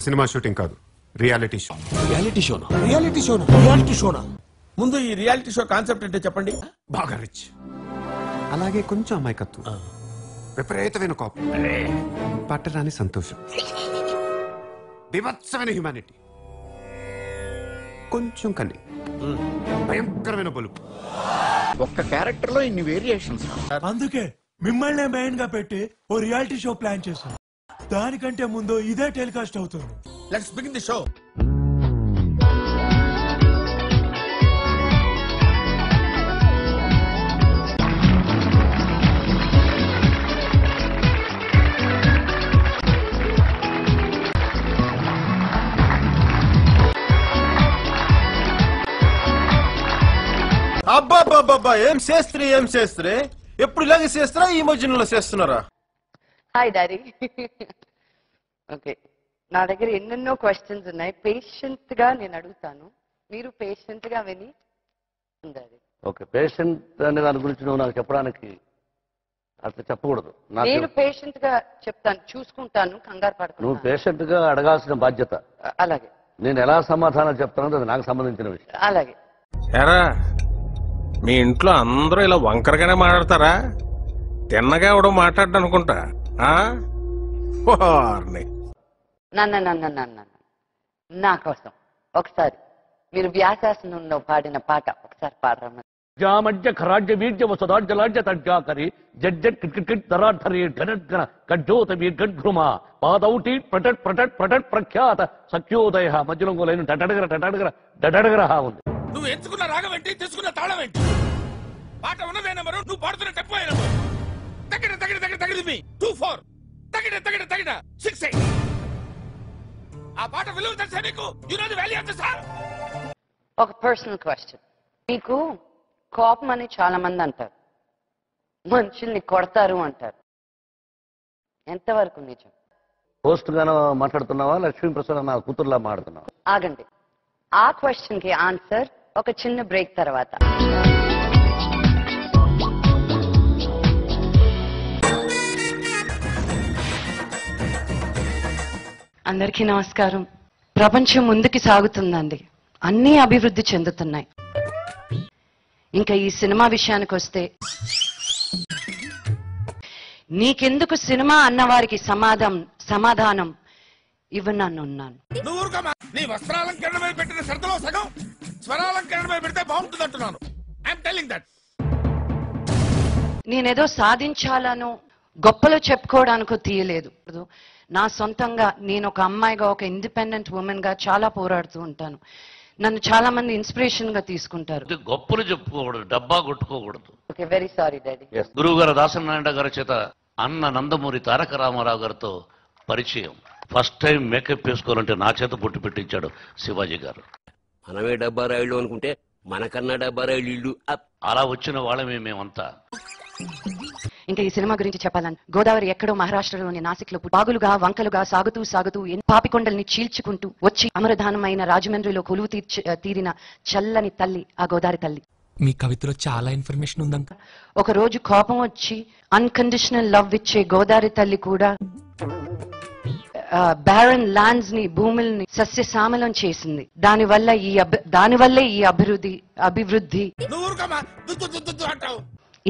Cinema shooting కాదు, reality show. Reality షోనా? Reality షోనా? రియాలిటీ షోనా? ముందు ఈ రియాలిటీ షో కాన్సెప్ట్ అంటే చెప్పండి. బాగా రిచ్, అలాగే కొంచెం అమాయకత్వం, విపరీతమైన కోపం, పట్టరాని సంతోషం, బీభత్సమైన హ్యూమానిటీ, కొంచెం కన్ని, భయంకరమైన బలుపు. ఒక్క క్యారెక్టర్ లో ఇన్ని వేరియేషన్స్. అందుకే మిమ్మల్ని మెయిన్ గా పెట్టి ఓ రియాలిటీ షో ప్లాన్ చేశాం. దానికంటే ముందు ఇదే టెలికాస్ట్ అవుతుంది. Let's begin the show. అబ్బాబ్బాబ్బా, ఏం చేస్త్రీ ఎప్పుడు ఇలాగే చేస్తారా? ఈ మధ్యలో చేస్తున్నారా? Hi daddy. ఓకే, నా దగ్గర ఎన్నెన్నో క్వశ్చన్స్ ఉన్నాయి. పేషెంట్ గా నేను అడుగుతాను, మీరు పేషెంట్ గా విని ఉండాలి. ఓకే, పేషెంట్ అనే దాని గురించి నువ్వు నాకు చెప్పడానికి అట్లా చెప్పకూడదు. నేను పేషెంట్ గా చెప్తాను, చూసుకుంటాను, కంగారు పడతాను. నువ్వు పేషెంట్ గా అడగాల్సిన బాధ్యత. అలాగే. నేను ఎలా సమాధానం చెప్తానో అది నాకు సంబంధించిన విషయం. అలాగే. ఎరా, మీ ఇంట్లో అందరూ ఇలా వంకరగానే మాట్లాడతారా? తిన్నగా ఎవడో మాట్లాడ్డా అనుకుంటా. నా కోసం ఒకసారి మీరు వ్యాసాసనంలో పాడిన పాట ఒకసారి పాడరమ్మా. జామజ్జ ఖరాజ్య వీర్య వసదాజ్జలాజ్య తజ్జాకరి జడ్జట్ కిట్ తరాఠరి ఘనఘన కజ్జోతమి గడ్ఘృమ పాదౌటి ప్రటట్ ప్రటట్ ప్రటట్ ప్రఖ్యాత సఖ్యోదయ మధ్యలో లైన్ డడడగర డడడగర డడడగర ఉంది. నువ్వు ఎంచుకున్న రాగం ఏంటి, తీసుకున్న తాళం ఏంటి? పాట ఉన్నదే నెంబరు, నువ్వు పాడుతున్న టెంపో నెంబరు. తగిన తగిన తగిన తగిన 2-4 తగిన తగిన తగిన 6-8. ఆ పాట విలువ తెలుసా నీకు? You know the value of the song. ఒక పర్సనల్ క్వశ్చన్. మీకు కోపం అని చాలా మంది అంటారు, మనుషుల్ని కొడతారు అంటారు. ఎంతవరకు నిజం? పోస్ట్ గానో మాట్లాడుతున్నావా, లక్ష్మీప్రసాద్ నా కూతురులా మాట్లాడుతున్నావా? ఆగండి, ఆ క్వశ్చన్ కి ఆన్సర్ ఒక చిన్న బ్రేక్ తర్వాత. అందరికీ నమస్కారం. ప్రపంచం ముందుకి సాగుతుందండి, అన్నీ అభివృద్ధి చెందుతున్నాయి. ఇంకా ఈ సినిమా విషయానికి వస్తే, నీకెందుకు సినిమా అన్నవారికి సమాధానం ఇవ్వనన్నాను. నీ వస్త్రాలంకరణ మీద పెట్టిన శ్రద్ధలో సగం స్వరాలంకరణ మీద పెడితే బాగుంటుంది అంటున్నాను. I'm telling that. నేనేదో సాధించాలనో గొప్పలో చెప్పుకోవడానికో తీయలేదు. నా సొంతంగా నేను ఒక అమ్మాయిగా, ఒక ఇండిపెండెంట్ ఉమెన్ గా చాలా పోరాడుతూ ఉంటాను. నన్ను చాలా మంది ఇన్స్పిరేషన్ గా తీసుకుంటారు. గొప్పలు చెప్పుకోకూడదు, డబ్బా కొట్టుకోకూడదు. Okay, very sorry daddy. గురువు గారు దాసనారాయణ గారి చేత అన్న నందమూరి తారక రామారావు గారితో పరిచయం. ఫస్ట్ టైం మేకప్ వేసుకోవాలంటే నా చేత పుట్టి పెట్టించాడు శివాజీ గారు. మనమే డబ్బా రాయిళ్ళు అనుకుంటే మనకన్నా డబ్బా రాయిళ్ళు ఇల్లు అలా వచ్చిన వాళ్ళమే మేమంతా. ఇంకా ఈ సినిమా గురించి చెప్పాలని, గోదావరి ఎక్కడో మహారాష్ట్రలోని నాసిక్ లో బాగులుగా వంకలుగా సాగుతూ సాగుతూ పాపికొండల్ని చీల్చుకుంటూ వచ్చి అమరధానమైన రాజమండ్రిలో కొలువు తీరిన చల్లని తల్లి ఆ గోదావరి తల్లి. మీ కవితలో చాలా ఇన్ఫర్మేషన్ ఉందంట. ఒక రోజు కోపం వచ్చి అన్కండిషనల్ లవ్ ఇచ్చే గోదావరి తల్లి కూడా బ్యారన్ ల్యాండ్స్ ని, భూముల్ని సస్యశ్యామలం చేసింది. దానివల్లే ఈ అభివృద్ధి.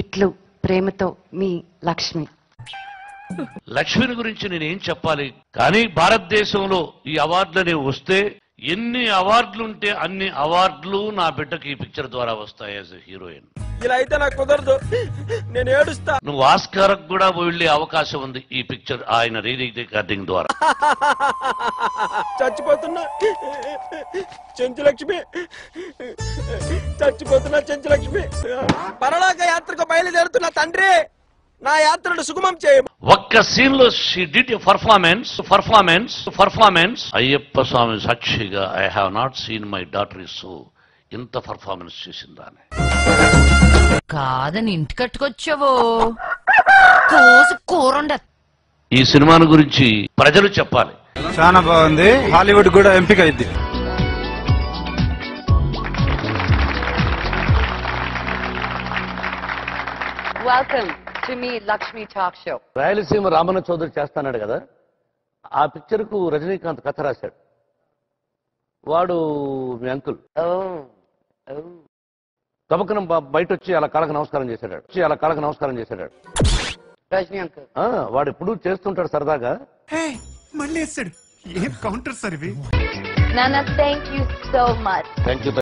ఇట్లు ప్రేమతో మీ లక్ష్మి. లక్ష్మిని గురించి నేనేం చెప్పాలి, కానీ భారతదేశంలో ఈ అవార్డులని వస్తే ఎన్ని అవార్డులు ఉంటే అన్ని అవార్డులు నా బిడ్డకి ఈ పిక్చర్ ద్వారా వస్తాయి యాజ్ హీరోయిన్. ఇలా అయితే నాకు కుదరదు, నేను ఏడుస్తా. నువ్వు ఆస్కార్ కూడా వెళ్లే అవకాశం ఉంది ఈ పిక్చర్ ఆయన రికార్డింగ్ ద్వారా. చచ్చిపోతున్నా చెంచులక్ష్మి, చచ్చిపోతున్నా చెంచులక్ష్మి. పరలోక యాత్రకు బయలుదేరుతున్న తండ్రి, నా యాత్రను సుగమం చేయ. ఒక్క సీన్ లో she did a performance. Ayyappa Swami సాక్షిగా I have not seen my daughter is so. ఇంత పర్ఫార్మెన్స్ చేసిందా కాదని ఇంటి కట్టుకొచ్చావో కూరండ. ఈ సినిమాను గురించి ప్రజలు చెప్పాలి. చాలా బాగుంది, హాలీవుడ్ కూడా ఎంపిక అయింది. వెల్కమ్ టు మీ లక్ష్మి టాక్ షో. రాయలసీమ రామన్న చౌదరి చేస్తాన్నాడు కదా, ఆ పిక్చర్ కు రజనీకాంత్ కథ రాశాడు. వాడు మీ అంకుల్ తబకన బయట వచ్చి అలా కాళ్ళకు నమస్కారం చేశాడు. రజనీ అంకుల్ వాడు ఎప్పుడు చేస్తుంటాడు సరదాగా. మళ్ళీ వేస్తాడు. ఏం కౌంటర్ సార్ ఇవి? Nana, thank you so much. Thank you.